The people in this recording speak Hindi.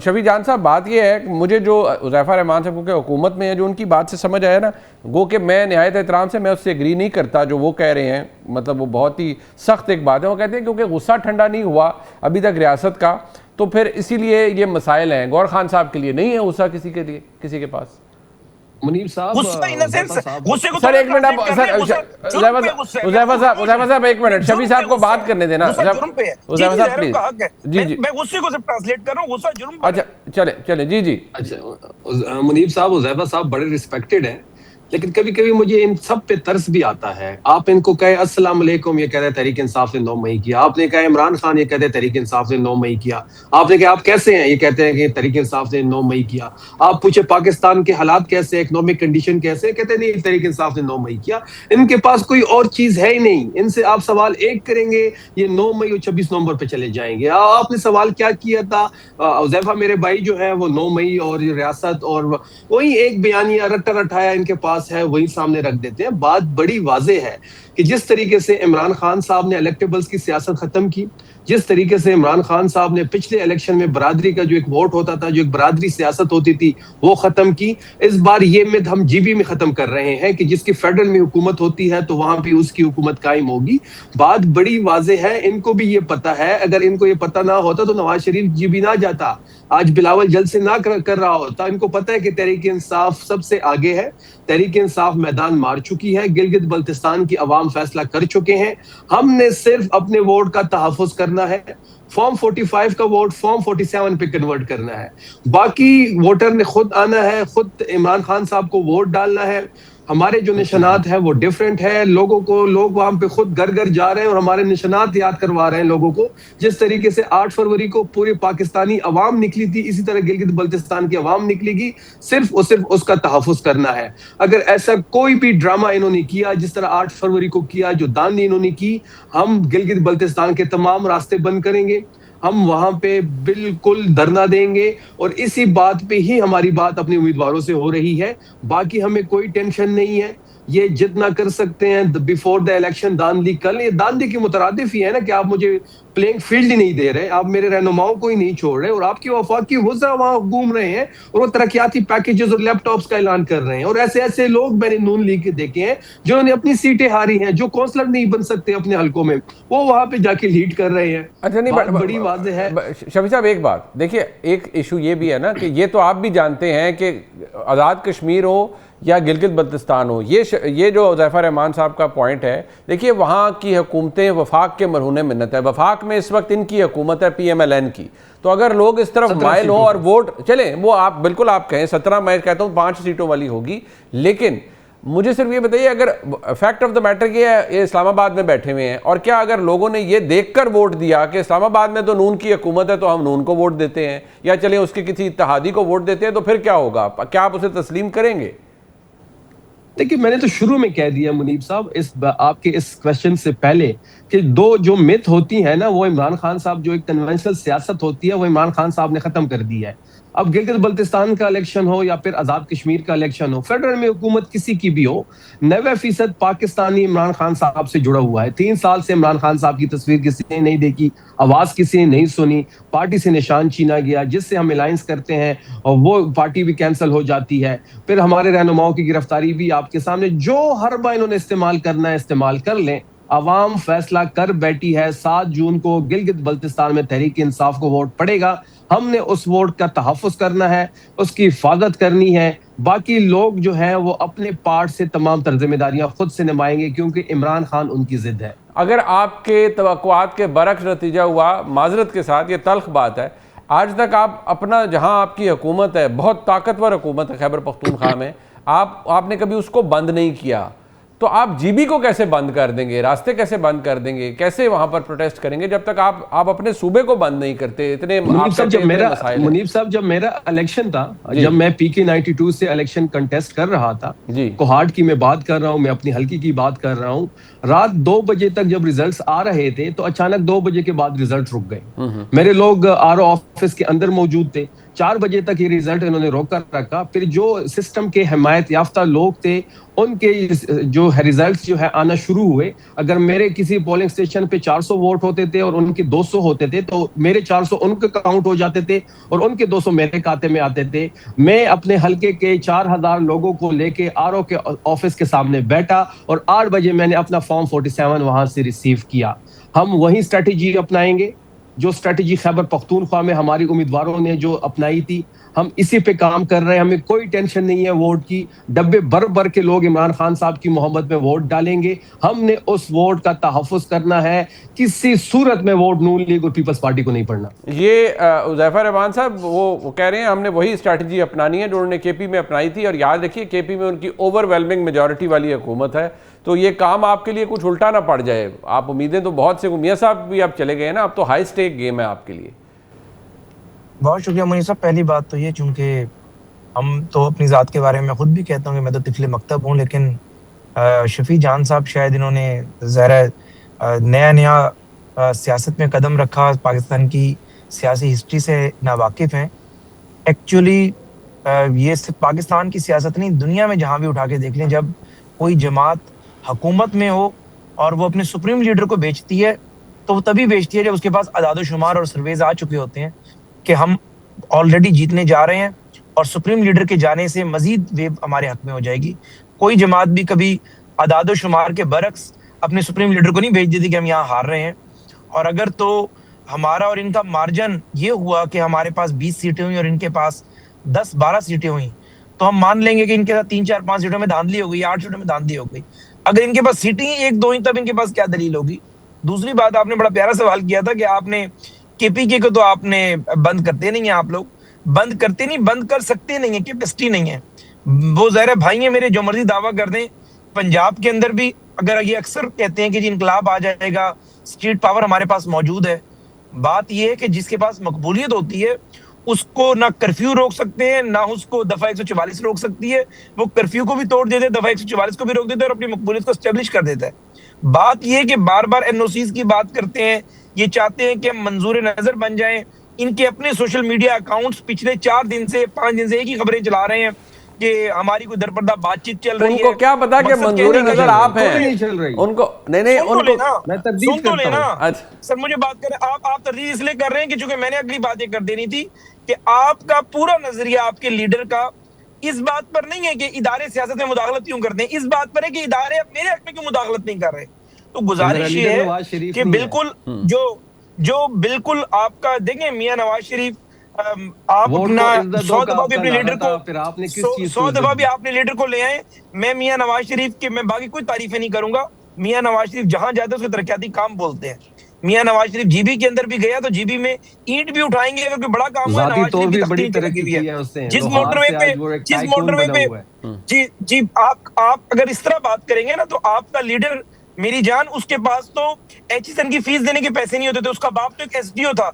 शफी जान साहब, बात ये है कि मुझे जो हुज़ैफा रहमान साहब के हुकूमत में है, जो उनकी बात से समझ आया ना, गो कि मैं निहायत एहतराम से मैं उससे एग्री नहीं करता जो वो कह रहे हैं। मतलब वो बहुत ही सख्त एक बात है। वो कहते हैं क्योंकि गुस्सा ठंडा नहीं हुआ अभी तक रियासत का, तो फिर इसीलिए ये मसाइल हैं। गौर खान साहब के लिए नहीं है गुस्सा, किसी के लिए, किसी के पास। मुनीब साहब, गुस्सा इन द सेंस गुस्से को सर एक मिनट, आप सर हुज़ैफा साहब एक मिनट, शफी साहब को बात करने देना। जुर्म पे है, हुज़ैफा साहब प्लीज। का हक है। जी जी, मैं गुस्से को सिर्फ ट्रांसलेट कर रहा हूँ, गुस्सा जुर्म पर। अच्छा चले चले, जी जी। अच्छा मुनीब साहब, हुज़ैफा साहब बड़े रिस्पेक्टेड हैं, लेकिन कभी कभी मुझे इन सब पे तरस भी आता है। आप इनको कहे अस्सलाम वालेकुम, ये कहते हैं तहरीक इंसाफ ने 9 मई किया। आपने कहा इमरान खान, ये कहते हैं तहरीक इंसाफ ने 9 मई किया। आपने कहा आप कैसे हैं, ये कहते हैं कि तहरीक इंसाफ ने 9 मई किया। आप पूछे पाकिस्तान के हालात कैसे, इकोनॉमिक कंडीशन कैसे, कहते हैं नहीं तहरीक इंसाफ ने 9 मई किया। इनके पास कोई और चीज है ही नहीं। इनसे आप सवाल एक करेंगे, ये 9 मई और 26 नवंबर पे चले जाएंगे। आपने सवाल क्या किया था? हुज़ैफा मेरे भाई जो है वो 9 मई और रियासत और वही एक बयानिया रट्टा रटाया इनके पास है, वही सामने रख देते हैं। बात बड़ी वाज़ेह है कि जिस तरीके से इमरान खान साहब ने इलेक्टेबल्स की सियासत खत्म की, जिस तरीके से इमरान खान साहब ने पिछले इलेक्शन में बरादरी का जो एक वोट होता था, जो एक बरादरी सियासत होती थी, वो खत्म की। इस बार ये मिथ हम जीबी में खत्म कर रहे हैं कि जिसकी फेडरल में हुकूमत होती है तो वहां भी उसकी हुकूमत कायम होगी। बात बड़ी वाज़ेह है, इनको भी ये पता है। अगर इनको ये पता ना होता तो नवाज शरीफ जीबी ना जाता, आज बिलावल जल्द से ना कर रहा होता। इनको पता है कि तहरीक इंसाफ सबसे आगे है। तहरीक इंसाफ मैदान मार चुकी है, गिलगित बल्तिस्तान की अवाम फैसला कर चुके हैं। हमने सिर्फ अपने वोट का तहफ़्फ़ुज़ करना है। फॉर्म 45 का वोट फॉर्म 47 पे कन्वर्ट करना है। बाकी वोटर ने खुद आना है, खुद इमरान खान साहब को वोट डालना है। हमारे जो निशानात है वो डिफरेंट है। लोग वहां पे खुद घर घर जा रहे हैं और हमारे निशानात याद करवा रहे हैं लोगों को। जिस तरीके से 8 फरवरी को पूरी पाकिस्तानी अवाम निकली थी, इसी तरह गिलगित बल्तिस्तान की अवाम निकलेगी। सिर्फ उसका तहफ़्फ़ुज़ करना है। अगर ऐसा कोई भी ड्रामा इन्होंने किया जिस तरह 8 फरवरी को किया, जो दांदी इन्होंने की, हम गिलगित बल्तिस्तान के तमाम रास्ते बंद करेंगे। हम वहां पे बिल्कुल धरना देंगे और इसी बात पे ही हमारी बात अपने उम्मीदवारों से हो रही है। बाकी हमें कोई टेंशन नहीं है। ये जितना कर सकते हैं बिफोर द इलेक्शन दांदी कल, ये दांदी की मुतरादिफ ही है ना कि आप मुझे प्लेइंग फील्ड ही नहीं दे रहे, आप मेरे रहनुमाओं को ही नहीं छोड़ रहे और आपकी वफाकी वज़रा वहां घूम रहे हैं और वो तरक्याती पैकेजेस और लैपटॉप्स का ऐलान कर रहे हैं। और ऐसे ऐसे लोग मैंने नून लीग के देखे हैं जिन्होंने अपनी सीटें हारी हैं, जो काउंसलर नहीं बन सकते अपने हलकों में, वो वहां पे जाके लीड कर रहे हैं। अच्छा नहीं, बड़ी वाज़ेह है। शफी साहब एक बात देखिए, एक इशू ये भी है ना कि ये तो आप भी जानते हैं कि आज़ाद कश्मीर हो या गिलगित बल्तिस्तान हो, ये जो हुज़ैफा रहमान साहब का पॉइंट है, देखिए वहाँ की हुकूमतें वफाक के मरहूने मिन्नत है। वफाक में इस वक्त इनकी हुकूमत है PMLN की। तो अगर लोग इस तरफ माइल हो और वोट चले, वो आप बिल्कुल आप कहें 17, मैं कहता हूँ 5 सीटों वाली होगी। लेकिन मुझे सिर्फ ये बताइए, अगर फैक्ट ऑफ द मैटर ये इस्लामाबाद में बैठे हुए हैं, और क्या अगर लोगों ने ये देखकर वोट दिया कि इस्लामाबाद में तो नून की हुकूमत है तो हम नून को वोट देते हैं, या चले उसके किसी इत्तेहादी को वोट देते हैं, तो फिर क्या होगा? क्या आप उसे तस्लीम करेंगे? देखिए, मैंने तो शुरू में कह दिया मुनीब साहब, आपके इस क्वेश्चन से पहले, कि दो जो मिथ होती है ना, वो इमरान खान साहब, जो एक कन्वेंशनल सियासत होती है, वो इमरान खान साहब ने खत्म कर दी है। अब गिलगित बल्तिस्तान का इलेक्शन हो या फिर आजाद कश्मीर का इलेक्शन हो, फेडरल में हुकूमत किसी की भी हो, 90% पाकिस्तानी इमरान खान साहब से जुड़ा हुआ है। 3 साल से इमरान खान साहब की तस्वीर किसी ने नहीं देखी, आवाज किसी ने नहीं सुनी, पार्टी से निशान छीना गया। जिससे हम अलायंस करते हैं और वो पार्टी भी कैंसिल हो जाती है। फिर हमारे रहनुमाओं की गिरफ्तारी भी आपके सामने, जो हरबा इन्होंने इस्तेमाल करना है इस्तेमाल कर लें। अवाम फैसला कर बैठी है। 7 जून को गिलगित बल्तिस्तान में तहरीक इंसाफ को वोट पड़ेगा। हमने उस वोट का तहफ़्फ़ुज़ करना है, उसकी हिफाजत करनी है। बाकी लोग जो हैं वो अपने पार्ट से तमाम तर जिम्मेदारियां खुद से निभाएंगे, क्योंकि इमरान खान उनकी जिद है। अगर आपके तवक्कुआत के बरक्स नतीजा हुआ, माजरत के साथ ये तल्ख बात है, आज तक आप अपना, जहां आपकी हुकूमत है, बहुत ताकतवर हुकूमत है खैबर पख्तूनख्वा में, आपने कभी उसको बंद नहीं किया, तो आप जीबी को कैसे बंद कर देंगे? रास्ते कैसे बंद कर देंगे? कैसे वहां पर प्रोटेस्ट करेंगे जब तक आप अपने सूबे को बंद नहीं करते? इतने मुनीब साहब, जब मेरा इलेक्शन था, जब मैं PK 92 से इलेक्शन कंटेस्ट कर रहा था, कोहाट की मैं बात कर रहा हूं, मैं अपनी हल्की की बात कर रहा हूं, रात 2 बजे तक जब रिजल्ट्स आ रहे थे तो अचानक 2 बजे के बाद रिजल्ट रुक गए। मेरे लोग RO ऑफिस के अंदर मौजूद थे। 4 बजे तक ये रिजल्ट इन्होंने रोक कर रखा। फिर जो सिस्टम के हिमायत याफ्ता लोग थे उनके जो रिजल्ट्स जो है आना शुरू हुए, अगर मेरे किसी पोलिंग स्टेशन पे 400 वोट होते थे और उनके 200 होते थे, तो मेरे 400 उनके काउंट हो जाते थे और उनके 200 मेरे खाते में आते थे। मैं अपने हलके के 4000 लोगों को लेके आरओ के ऑफिस के सामने बैठा और 8 बजे मैंने अपना फॉर्म 47 वहां से रिसीव किया। हम वही स्ट्रेटेजी अपनाएंगे जो स्ट्रेटेजी खैबर पख्तूनख्वा में हमारी उम्मीदवारों ने जो अपनाई थी। हम इसी पे काम कर रहे हैं, हमें कोई टेंशन नहीं है वोट की। डब्बे भर भर के लोग इमरान खान साहब की मोहब्बत में वोट डालेंगे। हमने उस वोट का तहफ़्फ़ुज़ करना है, किसी सूरत में वोट नून लीग और पीपल्स पार्टी को नहीं पड़ना। ये हुज़ैफा रहमान साहब वो कह रहे हैं हमने वही स्ट्रैटेजी अपनानी है जो उन्होंने केपी में अपनाई थी, और याद रखिए केपी में उनकी ओवरवेलमिंग मेजॉरिटी वाली हुकूमत है, तो ये काम आपके लिए कुछ उल्टा ना पड़ जाए। आप उम्मीदें तो बहुत से, मियां साहब भी आप चले गए ना, अब तो हाई स्टेक गेम है आपके लिए। बहुत शुक्रिया मुनीर साहब। पहली बात तो ये, चूंकि हम तो अपनी ज़ात के बारे में खुद भी कहता हूँ कि मैं तो तिफले मकतब हूँ, लेकिन शफी जान साहब शायद इन्होंने ज़रा नया सियासत में कदम रखा, पाकिस्तान की सियासी हिस्ट्री से नावाकिफ़ हैं। एक्चुअली ये सिर्फ पाकिस्तान की सियासत नहीं, दुनिया में जहाँ भी उठा के देख लें, जब कोई जमात हुकूमत में हो और वो अपने सुप्रीम लीडर को बेचती है, तो वो तभी बेचती है जब उसके पास अदाद-ओ-शुमार और सर्वेज आ चुके होते हैं कि हम ऑलरेडी जीतने जा रहे हैं और सुप्रीम लीडर के जाने से मजीद वेव हमारे हक में हो जाएगी। कोई जमात भी कभी अदाद-ओ-शुमार के बरक्स अपने सुप्रीम लीडर को नहीं भेज देती कि हम यहाँ हार रहे हैं। और अगर तो हमारा और इनका मार्जिन ये हुआ कि हमारे पास 20 सीटें हुई और इनके पास 10-12 सीटें हुई, तो हम मान लेंगे कि इनके साथ 3-4-5 सीटों में धांधली हो गई, 8 सीटों में धांधली हो गई। अगर इनके पास सीटें ही 1-2 ही, तब इनके पास क्या दलील होगी? दूसरी बात, आपने बड़ा प्यारा सवाल किया था कि आपने केपीके को तो आपने बंद करते नहीं है। आप लोग बंद करते नहीं, बंद कर सकते नहीं है, कैपेसिटी नहीं है। वो ज़ाहिर है भाई है मेरे, जो मर्जी दावा कर दें। पंजाब के अंदर भी अगर ये अक्सर कहते हैं कि जी इनकलाब आ जाएगा, स्ट्रीट पावर हमारे पास मौजूद है। बात यह है कि जिसके पास मकबूलियत होती है उसको ना कर्फ्यू रोक सकते हैं, ना उसको दफा 144 रोक सकती है। वो कर्फ्यू को भी तोड़ देते हैं, दफा 144 को भी रोक देते हैं और अपनी मकबूलियत को स्टेब्लिश कर देता है। बात यह है कि बार बार एनओसीज की बात करते हैं, ये चाहते हैं कि हम मंजूर नजर बन जाएं। इनके अपने सोशल मीडिया अकाउंट्स पिछले 4 दिन से 5 दिन से एक ही खबरें चला रहे हैं कि हमारी कोई दरपर्दा बातचीत चल रही है। उनको क्या पता कि मंजूर नजर आप हैं? नहीं चल रही उनको नहीं उनको मैं तरदीद करता हूं। सर मुझे बात करें, आप तरदीद इसलिए कर रहे हैं कि चूंकि मैंने अगली बातें कर देनी थी कि आपका पूरा नजरिया आपके लीडर का इस बात पर नहीं है कि इदारे सियासत में मुदाखलत क्यों करते हैं, इस बात पर है कि इदारे मेरे हक में क्यों मुदाखलत नहीं कर रहे। तो गुजारिश ये है कि बिल्कुल जो बिल्कुल आपका देखें, मियां नवाज शरीफ, आप अपना 100 दफा भी अपने लीडर को 100 दफा भी आपने लीडर को ले आए। मैं मियां नवाज शरीफ के, मैं बाकी कोई तारीफें नहीं करूंगा। मियां नवाज शरीफ जहां जाते हैं उसके तरक्याती काम बोलते हैं। मियां नवाज शरीफ जीबी के अंदर भी गया तो जीबी में ईंट भी उठाएंगे अगर कोई बड़ा काम हुआ। नवाज शरीफ की बड़ी तरक्की की है जिस मोटरवे पे जी आप अगर इस तरह बात करेंगे ना, तो आपका लीडर मेरी जान, उसके पास तो एचएसएन की फीस देने के पैसे नहीं होते थे। उसका बाप तो एक एसडीओ था।